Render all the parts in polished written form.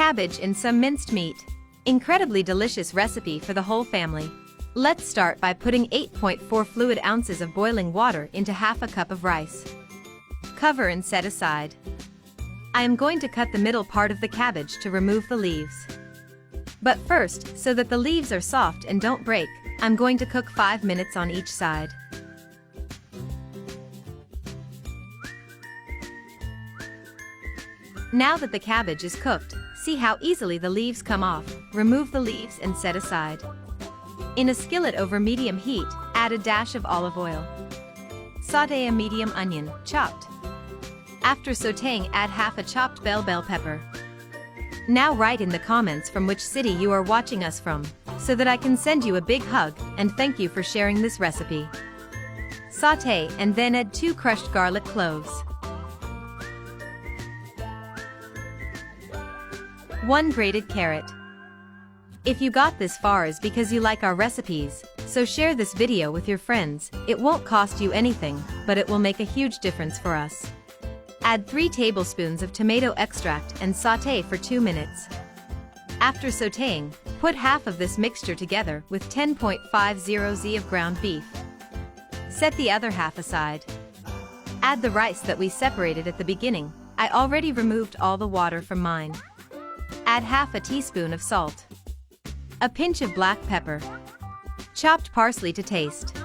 cabbage and some minced meat. Incredibly delicious recipe for the whole family. Let's start by putting 8.4 fluid ounces of boiling water into half a cup of rice. Cover and set aside. I am going to cut the middle part of the cabbage to remove the leaves. But first, so that the leaves are soft and don't break, I'm going to cook 5 minutes on each side. Now that the cabbage is cooked, see how easily the leaves come off. Remove the leaves and set aside. In a skillet over medium heat, add a dash of olive oil. Sauté a medium onion, chopped. After sautéing, add half a chopped bell pepper. Now write in the comments from which city you are watching us from, so that I can send you a big hug and thank you for sharing this recipe. Sauté and then add 2 crushed garlic cloves. 1 grated carrot. If you got this far is because you like our recipes, so share this video with your friends. It won't cost you anything, but it will make a huge difference for us. Add 3 tablespoons of tomato extract and sauté for 2 minutes. After sautéing, put half of this mixture together with 10.50 z of ground beef. Set the other half aside. Add the rice that we separated at the beginning. I already removed all the water from mine. Add half a teaspoon of salt. A pinch of black pepper. Chopped parsley to taste.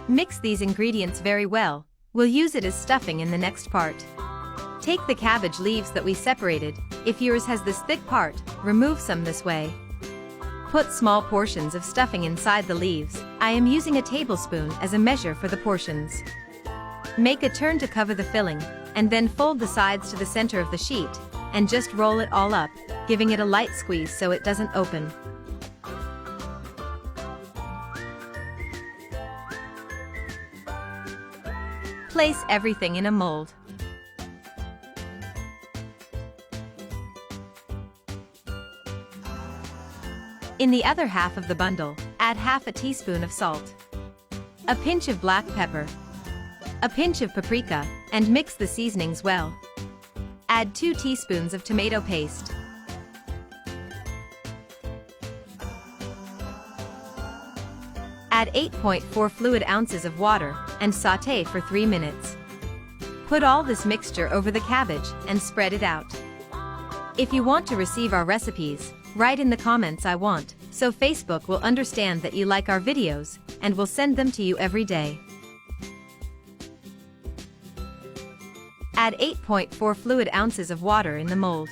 Mix these ingredients very well. We'll use it as stuffing in the next part. Take the cabbage leaves that we separated. If yours has this thick part, remove some this way. Put small portions of stuffing inside the leaves. I am using a tablespoon as a measure for the portions. Make a turn to cover the filling, and then fold the sides to the center of the sheet, and just roll it all up, giving it a light squeeze so it doesn't open. Place everything in a mold. In the other half of the bundle, add half a teaspoon of salt, a pinch of black pepper, a pinch of paprika, and mix the seasonings well. Add 2 teaspoons of tomato paste. Add 8.4 fluid ounces of water and sauté for 3 minutes. Put all this mixture over the cabbage and spread it out. If you want to receive our recipes, write in the comments "I want," so Facebook will understand that you like our videos and will send them to you every day. Add 8.4 fluid ounces of water in the mold.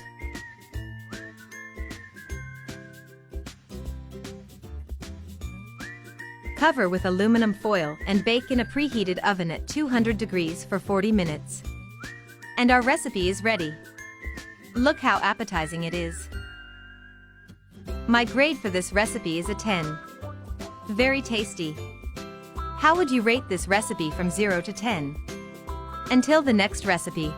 Cover with aluminum foil and bake in a preheated oven at 200 degrees for 40 minutes. And our recipe is ready. Look how appetizing it is. My grade for this recipe is a 10. Very tasty. How would you rate this recipe from 0 to 10? Until the next recipe.